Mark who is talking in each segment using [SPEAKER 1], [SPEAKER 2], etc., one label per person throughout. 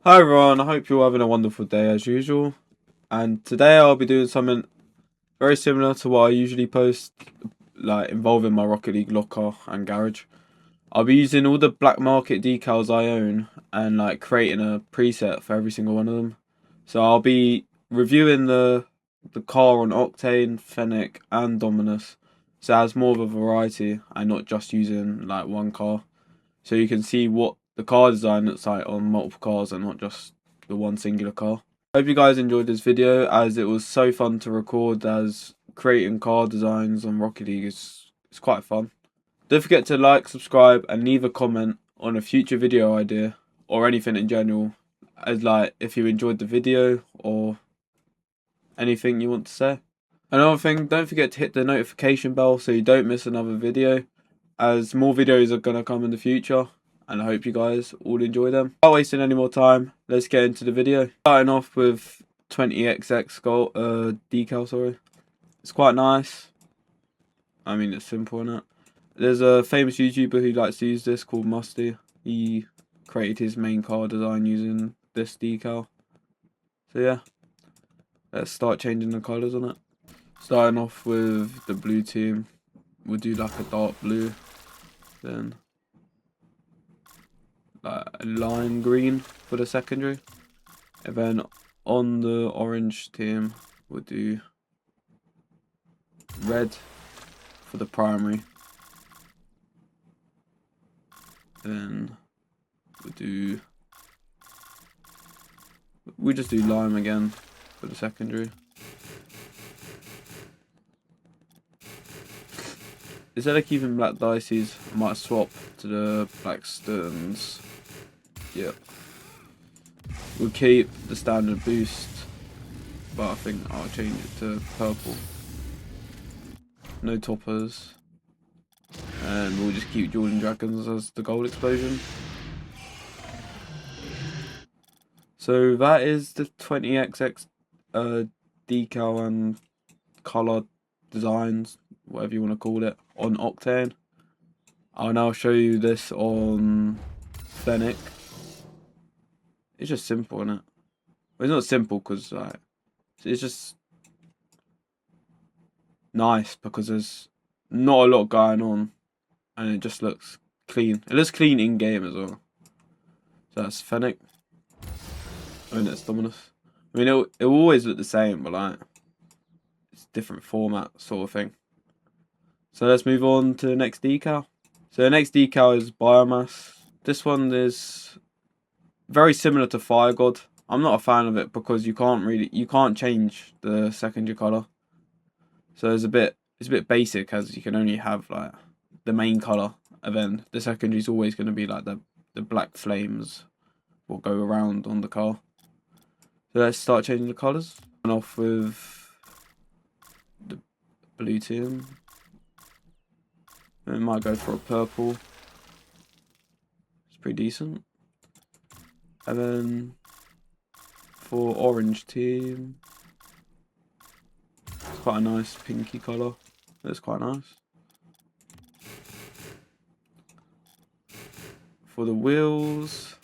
[SPEAKER 1] Hi everyone, I hope you're having a wonderful day as usual. And today I'll be doing something very similar to what I usually post, like involving my Rocket League locker and garage. I'll be using all the black market decals I own and like creating a preset for every single one of them. So I'll be reviewing the car on Octane, Fennec and Dominus. So it has more of a variety and not just using like one car. So you can see what the car design looks like on multiple cars and not just the one singular car. I hope you guys enjoyed this video, as it was so fun to record, as creating car designs on Rocket League is quite fun. Don't forget to like, subscribe and leave a comment on a future video idea or anything in general, as like if you enjoyed the video or anything you want to say. Another thing, don't forget to hit the notification bell so you don't miss another video, as more videos are going to come in the future, and I hope you guys all enjoy them. Without wasting any more time, let's get into the video. Starting off with 20XX gold decal, sorry. It's quite nice. I mean, it's simple, isn't it? There's a famous YouTuber who likes to use this called Musty. He created his main car design using this decal. So yeah, let's start changing the colours on it. Starting off with the blue team, we'll do like a dark blue, then like a lime green for the secondary, and then on the orange team we'll do red for the primary, then we just do lime again for the secondary. Instead of keeping black dices, I might swap to the black stones. Yep. We'll keep the standard boost, but I think I'll change it to purple. No toppers. And we'll just keep Jordan Dragons as the gold explosion. So that is the 20XX decal and colour designs, whatever you want to call it, on Octane. I'll now show you this on Fennec. It's just simple, isn't it? Well, it's not simple because like, it's just nice because there's not a lot going on and it just looks clean. It looks clean in game as well. So that's Fennec. And it's Dominus. I mean, it will always look the same, but like, it's different format sort of thing. So let's move on to the next decal. So the next decal is Biomass. This one is very similar to Fire God. I'm not a fan of it because you can't change the secondary colour. So it's a bit basic, as you can only have like the main colour, and then the secondary is always going to be like the black flames will go around on the car. So let's start changing the colours. And off with the blue team. And it might go for a purple. It's pretty decent. And then for orange team, it's quite a nice pinky colour. That's quite nice. For the wheels,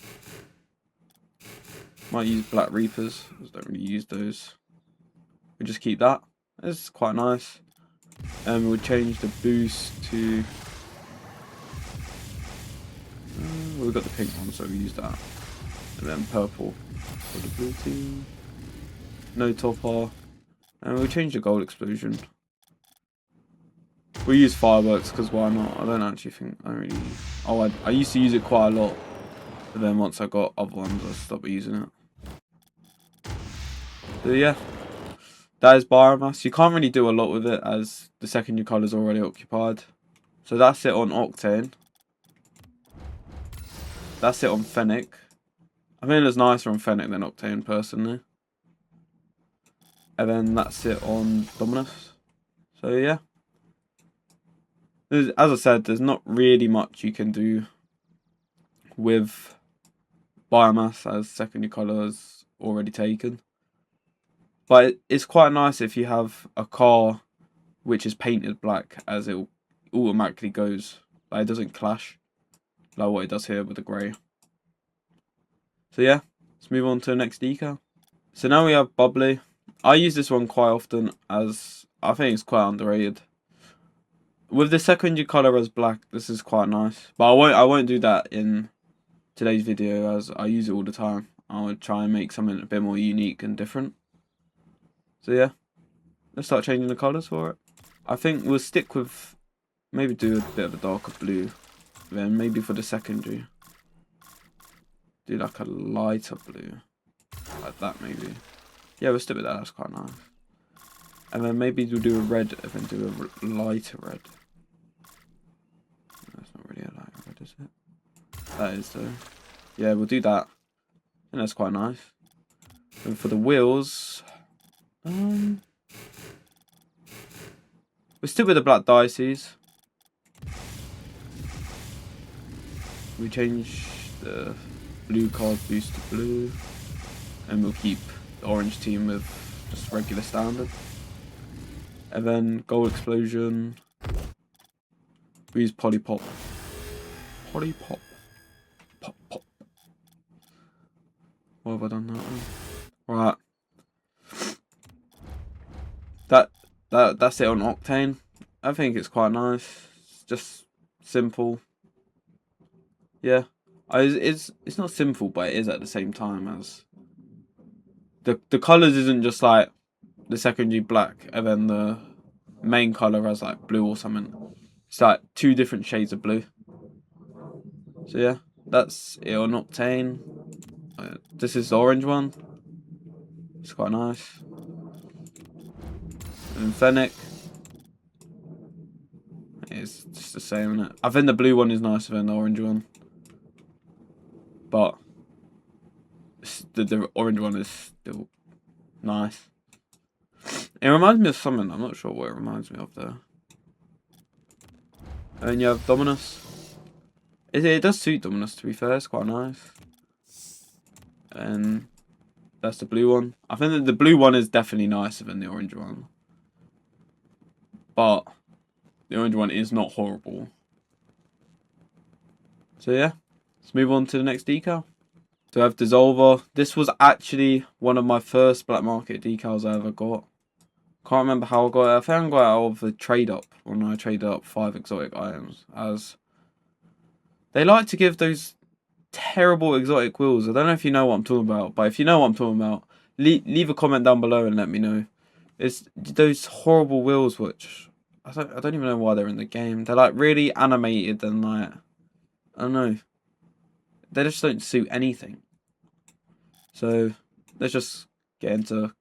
[SPEAKER 1] might use Black Reapers. I don't really use those. We just keep that. It's quite nice. And we'll change the boost to. We've got the pink one, so we use that. And then purple for the blue team. No topper. And we'll change the gold explosion. We'll use fireworks because why not? I don't actually think I really. Oh, I used to use it quite a lot. But then once I got other ones, I stopped using it. So yeah, that is Biomass. You can't really do a lot with it as the secondary colour is already occupied. So that's it on Octane. That's it on Fennec. I think it's nicer on Fennec than Octane personally. And then that's it on Dominus. So yeah. As I said, there's not really much you can do with Biomass as secondary colour is already taken. But it's quite nice if you have a car which is painted black, as it automatically goes. Like, it doesn't clash like what it does here with the grey. So yeah, let's move on to the next decal. So now we have Bubbly. I use this one quite often as I think it's quite underrated. With the secondary colour as black, this is quite nice. But I won't do that in today's video as I use it all the time. I will try and make something a bit more unique and different. So yeah, let's start changing the colours for it. I think we'll stick with, maybe do a bit of a darker blue. Then maybe for the secondary, do like a lighter blue. Like that maybe. Yeah, we'll stick with that, that's quite nice. And then maybe we'll do a red and then do a lighter red. That's not really a lighter red, is it? That is though. Yeah, we'll do that. And that's quite nice. And for the wheels, we'll stick with the black dices. We change the blue card boost to blue. And we'll keep the orange team with just regular standard. And then gold explosion. We use Polypop. Polypop. Pop pop. Why have I done that one? Right. That's it on Octane. I think it's quite nice. It's just simple. Yeah. It's not simple, but it is at the same time as the colours isn't just like the secondary black and then the main colour as like blue or something. It's like two different shades of blue. So yeah, that's it on Octane. This is the orange one. It's quite nice. And Fennec. It's just the same, isn't it? I think the blue one is nicer than the orange one. But the orange one is still nice. It reminds me of something. I'm not sure what it reminds me of there. And then you have Dominus. It does suit Dominus, to be fair. It's quite nice. And that's the blue one. I think that the blue one is definitely nicer than the orange one. But the orange one is not horrible. So yeah, let's move on to the next decal. So I have Dissolver. This was actually one of my first black market decals I ever got. Can't remember how I got it. I think I got it out of the trade up when I traded up 5 exotic items. As they like to give those terrible exotic wheels. I don't know if you know what I'm talking about, but if you know what I'm talking about, leave a comment down below and let me know. It's those horrible wheels which I don't even know why they're in the game. They're like really animated and like, I don't know. They just don't suit anything. So let's just get into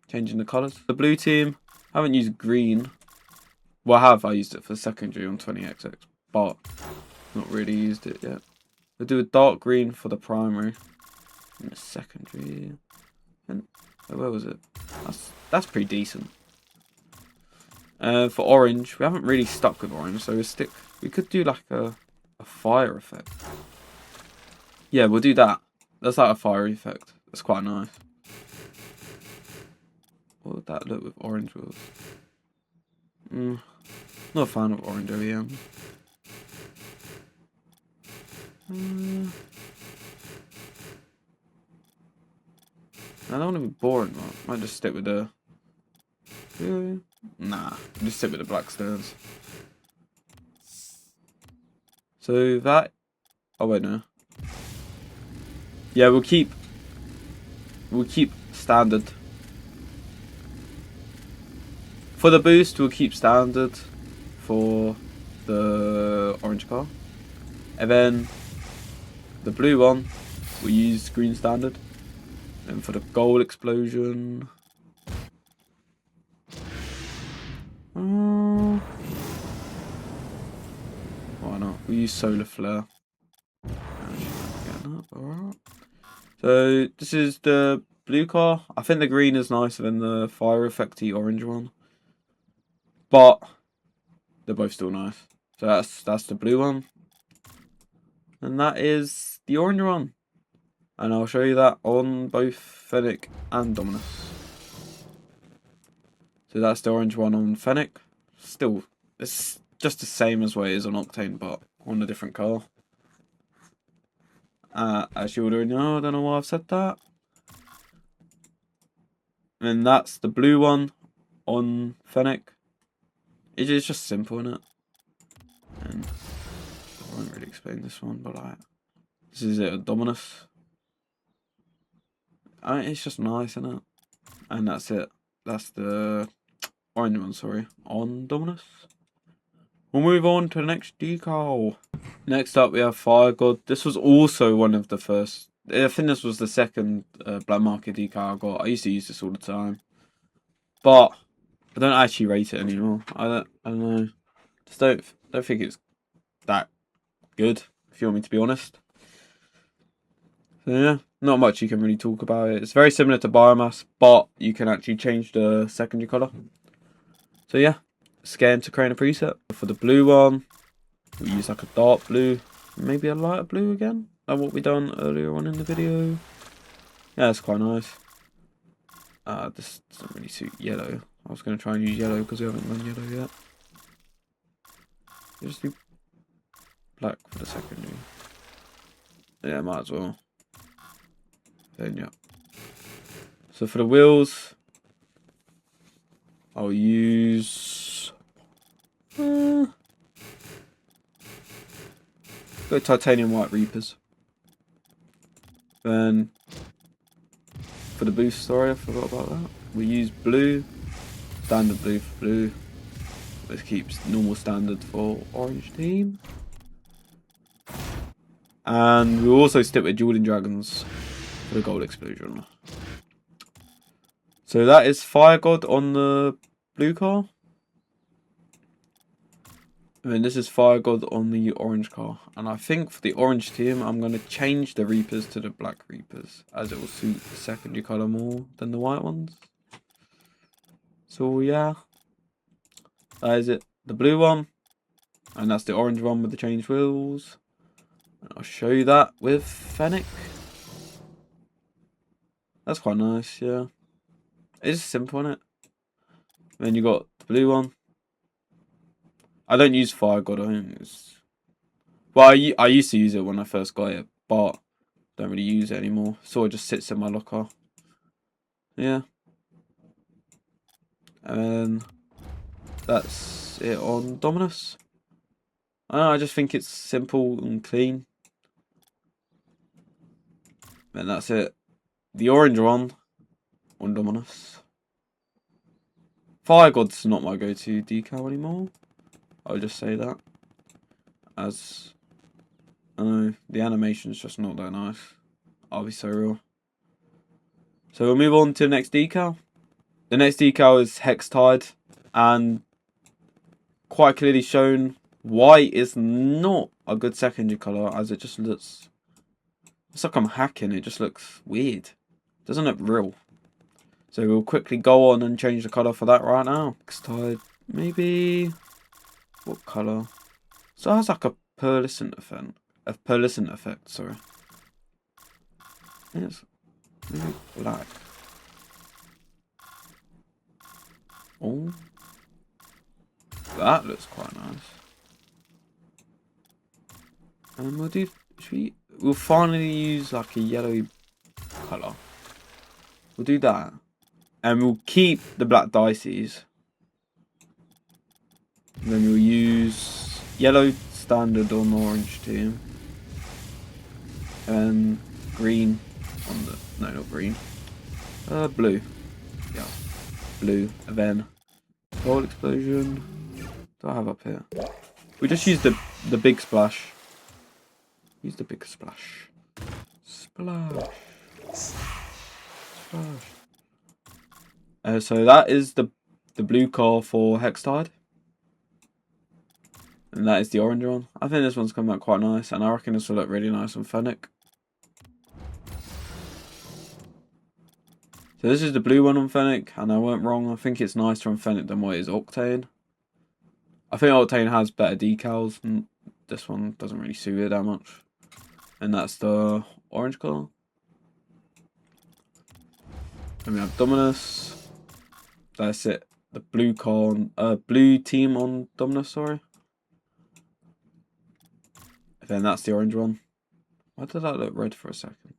[SPEAKER 1] changing the colours. The blue team, I haven't used green. Well, I used it for secondary on 20XX, but not really used it yet. We'll do a dark green for the primary and the secondary. And where was it? That's pretty decent. For orange, we haven't really stuck with orange, so we could do like a fire effect. Yeah, we'll do that. That's like a fire effect. That's quite nice. What would that look with orange wheels? Not a fan of orange OEM. I don't want to be boring, man. Might just stick with the... Nah, just stick with the black stones. So that... Oh wait, no. Yeah, we'll keep standard. For the boost, we'll keep standard for the orange car. And then the blue one, we'll use green standard. And for the gold explosion... why not? We'll use solar flare. So this is the blue car. I think the green is nicer than the fire effecty orange one. But they're both still nice. So that's the blue one. And that is the orange one. And I'll show you that on both Fennec and Dominus. So that's the orange one on Fennec. Still, it's just the same as what it is on Octane, but on a different car. As you already know, I don't know why I've said that. And that's the blue one on Fennec. It's just simple, isn't it? And I won't really explain this one, but like, this is it, Dominus. It's just nice, isn't it? And that's it. That's the orange one, sorry, on Dominus. We'll move on to the next decal. Next up, we have Fire God. This was also one of the first. I think this was the second black market decal I got. I used to use this all the time, but I don't actually rate it anymore. I don't know. Just don't think it's that good. If you want me to be honest. So yeah, not much you can really talk about it. It's very similar to biomass, but you can actually change the secondary color. So yeah, scan to create a preset. For the blue one, we use like a dark blue, maybe a lighter blue again, like what we done earlier on in the video. Yeah, it's quite nice. This doesn't really suit yellow. I was going to try and use yellow because we haven't done yellow yet. Just do black for the secondary. Yeah, might as well. Then yeah. So for the wheels, I'll use go titanium white Reapers. Then for the boost, sorry, I forgot about that. We use blue, standard blue for blue. This keeps normal standard for orange team. And we'll also stick with Jordan Dragons for the gold explosion. So that is Fire God on the blue car. And then this is Fire God on the orange car. And I think for the orange team, I'm going to change the Reapers to the black Reapers, as it will suit the secondary colour more than the white ones. So yeah, that is it. The blue one. And that's the orange one with the changed wheels. And I'll show you that with Fennec. That's quite nice, yeah. It's simple, isn't it? Then you got the blue one. I don't use Fire God. Well, I used to use it when I first got it, but don't really use it anymore. So it just sits in my locker. Yeah. And that's it on Dominus. I just think it's simple and clean. And that's it. The orange one on Dominus. Fire God's not my go-to decal anymore. I'll just say that. As I know, the animation's just not that nice. I'll be so real. So we'll move on to the next decal. The next decal is Hex Tide, and quite clearly shown white is not a good secondary colour, as it just looks, it's like I'm hacking, it just looks weird. It doesn't look real. So we'll quickly go on and change the colour for that right now. Hex Tide, maybe, what colour? So it has like a pearlescent effect, sorry. Yes, maybe black. Oh, that looks quite nice. And we'll do, we'll finally use like a yellow colour. We'll do that. And we'll keep the black dices. And then we'll use yellow standard on the orange team. And green on the, no, not green. Blue. Yeah, blue. And then gold explosion. What do I have up here? We just use the big splash. Use the big splash. Splash. Splash. So that is the blue car for Hex Tide. And that is the orange one. I think this one's come out quite nice, and I reckon this will look really nice on Fennec. So this is the blue one on Fennec, and I weren't wrong. I think it's nicer on Fennec than what is Octane. I think Octane has better decals, and this one doesn't really suit it that much. And that's the orange colour. And we have Dominus. That's it. The blue car on, blue team on Dominus, sorry. And then that's the orange one. Why did that look red for a second?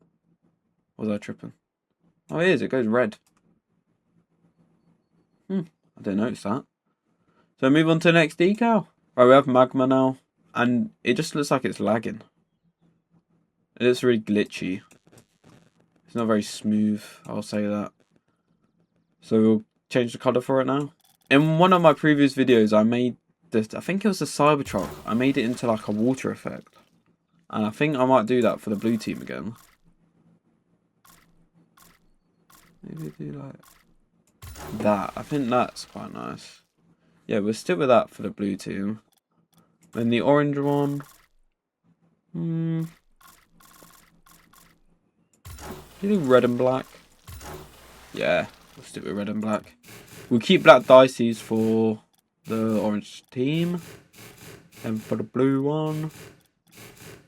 [SPEAKER 1] Was I tripping? Oh, it is. It goes red. I didn't notice that. So move on to the next decal. Right, we have magma now. And it just looks like it's lagging. It looks really glitchy. It's not very smooth, I'll say that. So we'll change the colour for it now. In one of my previous videos, I made this, I think it was a Cybertruck. I made it into like a water effect. And I think I might do that for the blue team again. Maybe do like that. I think that's quite nice. Yeah, we'll stick with that for the blue team. Then the orange one. Do red and black? Yeah, we'll stick with red and black. We'll keep black dices for the orange team. And for the blue one,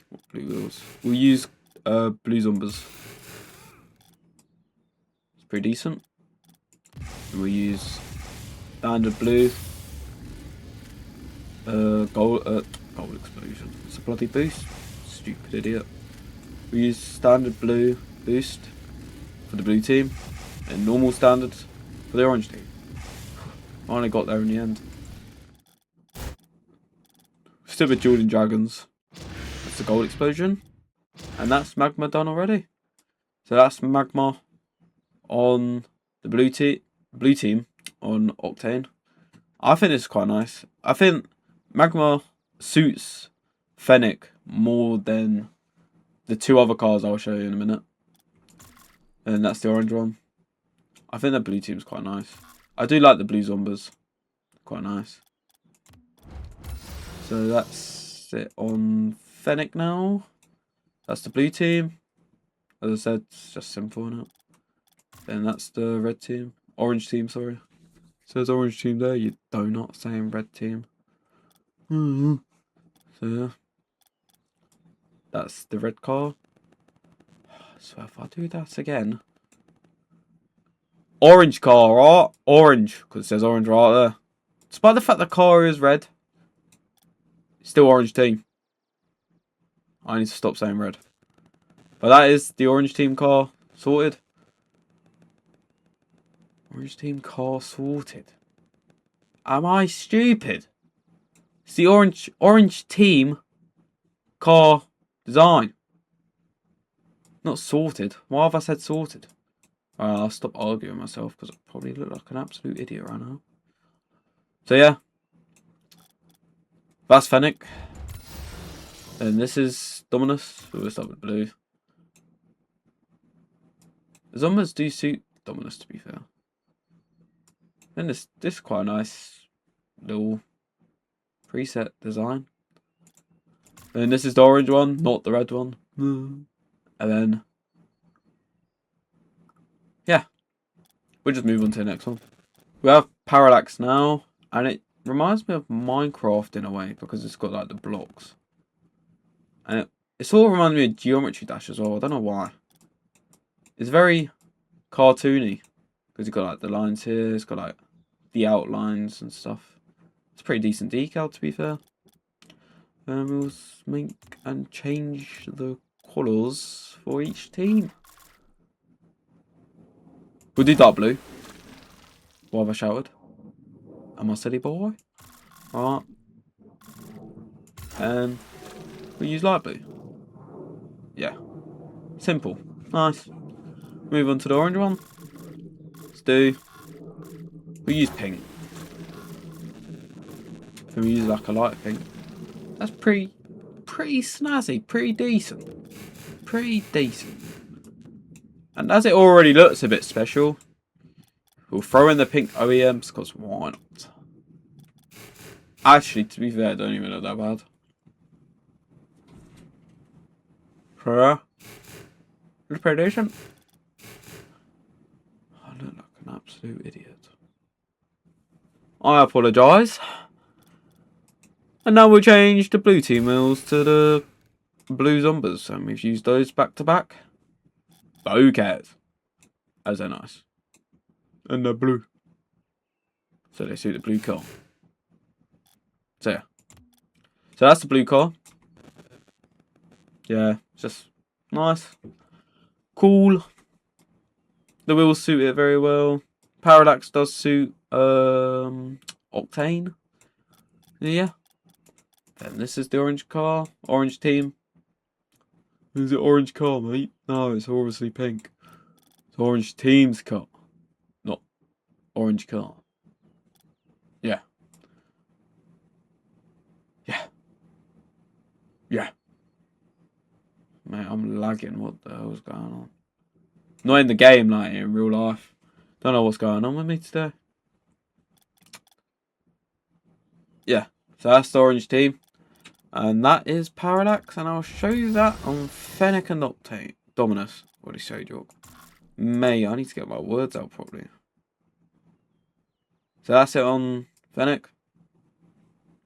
[SPEAKER 1] what blue wheels? We'll use blue zombies. It's pretty decent. And we'll use standard blue. Gold explosion. It's a bloody boost. Stupid idiot. We use standard blue boost for the blue team, and normal standard for the orange team. Finally got there in the end. Still with Jordan Dragons. That's the gold explosion, and that's magma done already. So that's magma on the blue team on Octane. I think it's quite nice. I think magma suits Fennec more than the two other cars I'll show you in a minute. And that's the orange one. I think the blue team's quite nice. I do like the blue zombies. Quite nice. So that's it on Fennec now. That's the blue team. As I said, it's just simple, innit? Then that's the red team. Orange team, sorry. So there's orange team there. You do not saying red team. So yeah. That's the red car. So if I do that again. Orange car, right? Orange. Because it says orange right there. Despite the fact the car is red. Still orange team. I need to stop saying red. But that is the orange team car sorted. Orange team car sorted. Am I stupid? It's the orange team car design. Not sorted. Why have I said sorted? Alright, I'll stop arguing myself because I probably look like an absolute idiot right now. So yeah. That's Fennec. And this is Dominus. We'll start with blue. The zombies do suit Dominus, to be fair. And this is quite a nice little preset design. And this is the orange one, not the red one. And then, yeah, we'll just move on to the next one. We have Parallax now, and it reminds me of Minecraft in a way because it's got like the blocks. And it sort of reminds me of Geometry Dash as well. I don't know why. It's very cartoony because it's got like the lines here. It's got like the outlines and stuff. It's a pretty decent decal, to be fair. We'll make and change the colours for each team. We'll do dark blue. What have I shouted? Am I a silly boy? Alright. And we'll use light blue. Yeah. Simple. Nice. Move on to the orange one. We'll use pink. And we use like a light pink. That's pretty snazzy, pretty decent. Pretty decent. And as it already looks a bit special, we'll throw in the pink OEMs because why not? Actually, to be fair, it don't even look that bad. It's pretty decent. I look like an absolute idiot. I apologise. And now we'll change the blue team wheels to the blue zombies. And we've used those back to back. But who cares? As they're nice. And they're blue. So they suit the blue car. So yeah. So that's the blue car. Yeah, it's just Nice. Cool. The wheels suit it very well. Parallax does suit Octane. Yeah. Then this is the orange car. Orange team. Is it orange car, mate? No, it's obviously pink. It's orange team's car. Not orange car. Yeah. Yeah. Yeah. Mate, I'm lagging. What the hell's going on? Not in the game, like in real life. Don't know what's going on with me today. Yeah. So that's the orange team. And that is Parallax. And I'll show you that on Fennec and Octane. Dominus. What did he say, Jock? Mate, I need to get my words out properly. So that's it on Fennec.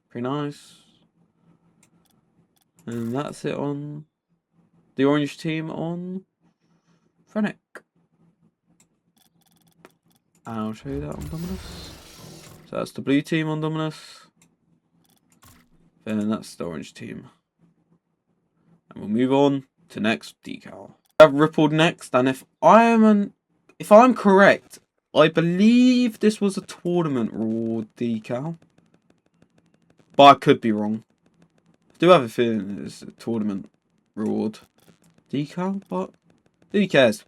[SPEAKER 1] Pretty nice. And that's it on the orange team on Fennec. And I'll show you that on Dominus. So that's the blue team on Dominus. Then that's the orange team. And we'll move on to next decal. I have Rippled next, and if I'm correct, I believe this was a tournament reward decal. But I could be wrong. I do have a feeling it's a tournament reward decal, but who cares?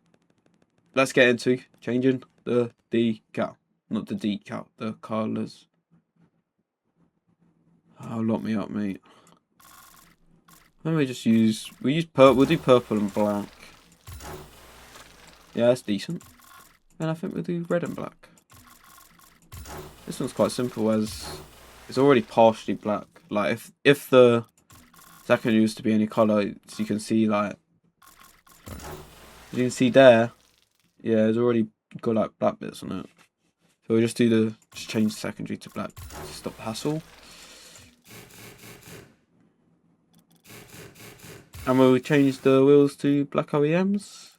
[SPEAKER 1] Let's get into changing the decal. Not the decal, the colours. Oh, lock me up, mate. Then we'll do purple and black. Yeah, that's decent. Then I think we'll do red and black. This one's quite simple as it's already partially black. Like if the second used to be any colour, so you can see like you can see there, yeah, it's already got like black bits on it. So we'll just change the secondary to black to stop the hassle. And we'll change the wheels to black OEMs.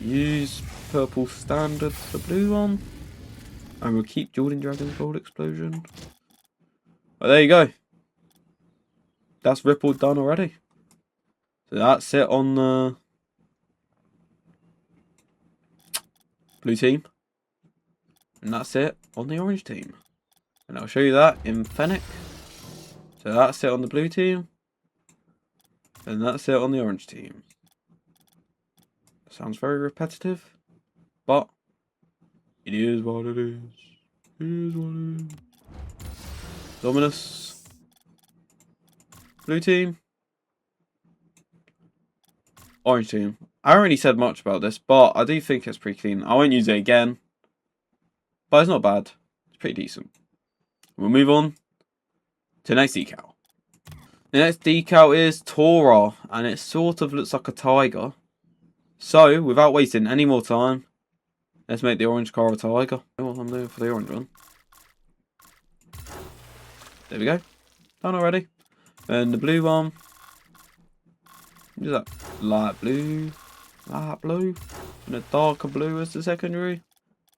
[SPEAKER 1] Use purple standard for the blue one. And we'll keep Jordan Dragon's Gold Explosion. But there you go. That's Rippled done already. So that's it on the blue team. And that's it on the orange team. And I'll show you that in Fennec. So that's it on the blue team. And that's it on the orange team. Sounds very repetitive. But it is what it is. It is what it is. Dominus. Blue team. Orange team. I haven't really said much about this, but I do think it's pretty clean. I won't use it again. But it's not bad. It's pretty decent. We'll move on to the next decal. The next decal is Tora, and it sort of looks like a tiger. So, without wasting any more time, let's make the orange car a tiger. What I'm doing for the orange one. There we go. Done already. And the blue one. What is that? Light blue. Light blue. And a darker blue as the secondary.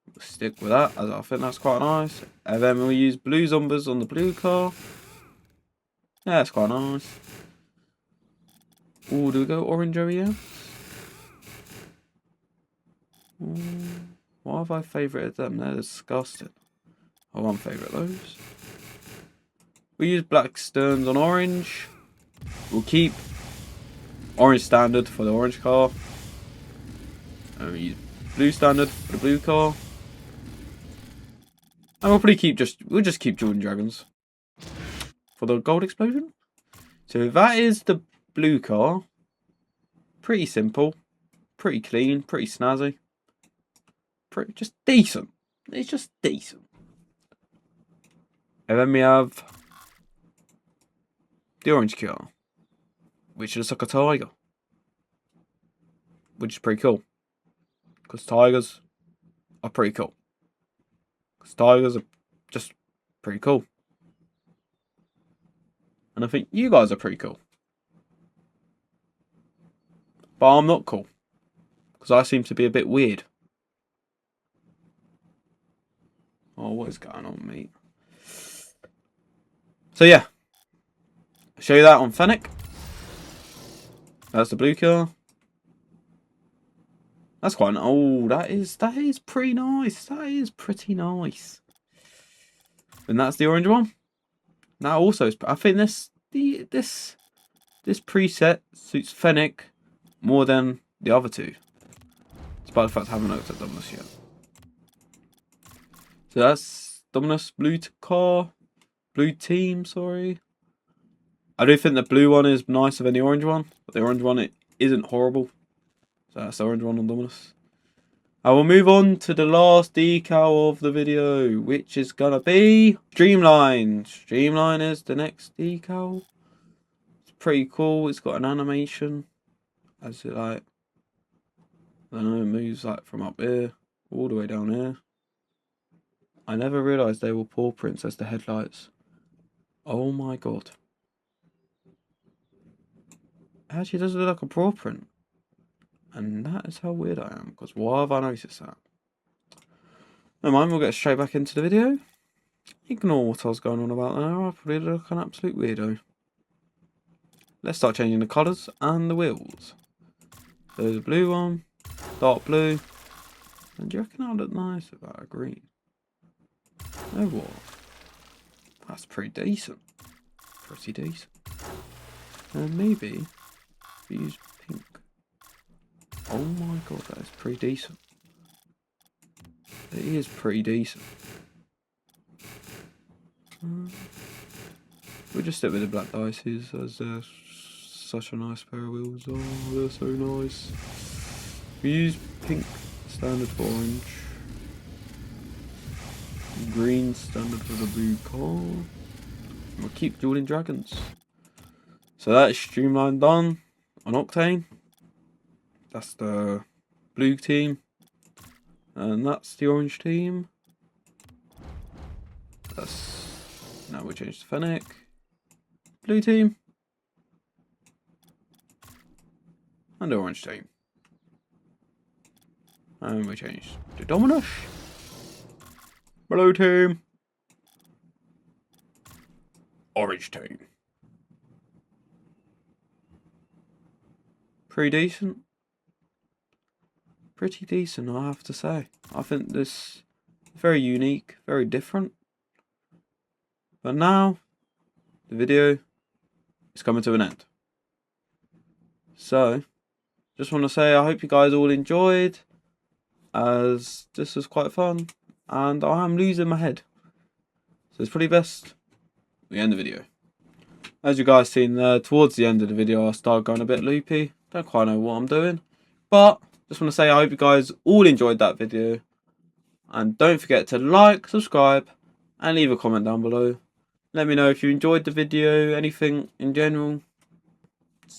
[SPEAKER 1] We'll stick with that, as I think that's quite nice. And then we'll use blue zombies on the blue car. Yeah, that's quite nice. Oh, do we go orange OEM? Why have I favorited them? They're disgusting. I won't favourite those. We use black sterns on orange. We'll keep orange standard for the orange car. And we use blue standard for the blue car. And we'll just keep Jordan Dragons for the gold explosion. So that is the blue car. Pretty simple, pretty clean, pretty snazzy. Just decent. It's just decent. And then we have the orange car, which looks like a tiger, which is pretty cool. Because tigers are pretty cool. Because tigers are just pretty cool. And I think you guys are pretty cool. But I'm not cool. Because I seem to be a bit weird. Oh, what is going on, mate? So yeah, I'll show you that on Fennec. That's the blue killer. That's quite that is pretty nice. That is pretty nice. And that's the orange one. That also is, I think this preset suits Fennec more than the other two. Despite the fact I haven't looked at Dominus yet. So that's Dominus blue team, sorry. I do think the blue one is nicer than the orange one, but the orange one, it isn't horrible. So that's the orange one on Dominus. I will move on to the last decal of the video, which is gonna be Streamline. Streamline is the next decal. It's pretty cool. It's got an animation as it like, I don't know, it moves like from up here all the way down here. I never realised they were paw prints as the headlights. Oh my god. Actually, it does look like a paw print. And that is how weird I am, because why have I noticed that? Never mind, we'll get straight back into the video. Ignore what I was going on about there, I probably look like an absolute weirdo. Let's start changing the colours and the wheels. So there's a blue one, dark blue. And do you reckon that'll look nice without a green? You know what? That's pretty decent. Pretty decent. And maybe we use pink. Oh my god, that is pretty decent. It is pretty decent. We'll just stick with the black dices as they're such a nice pair of wheels. Oh, they're so nice. We use pink standard for orange. Green standard for the blue car. We'll keep dueling dragons. So that is Streamline done on Octane. That's the blue team. And that's the orange team. Now we change to Fennec. Blue team. And the orange team. And we change to Dominus. Blue team. Orange team. Pretty decent. Pretty decent, I have to say. I think this is very unique, very different. But now, the video is coming to an end. So, just want to say I hope you guys all enjoyed, as this was quite fun, and I am losing my head. So it's probably best we end the video. As you guys seen towards the end of the video, I started going a bit loopy. Don't quite know what I'm doing, but just want to say I hope you guys all enjoyed that video. And don't forget to like, subscribe, and leave a comment down below. Let me know if you enjoyed the video, anything in general.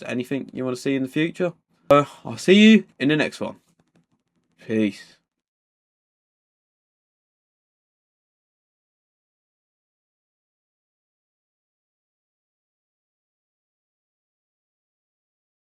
[SPEAKER 1] Anything you want to see in the future. I'll see you in the next one. Peace.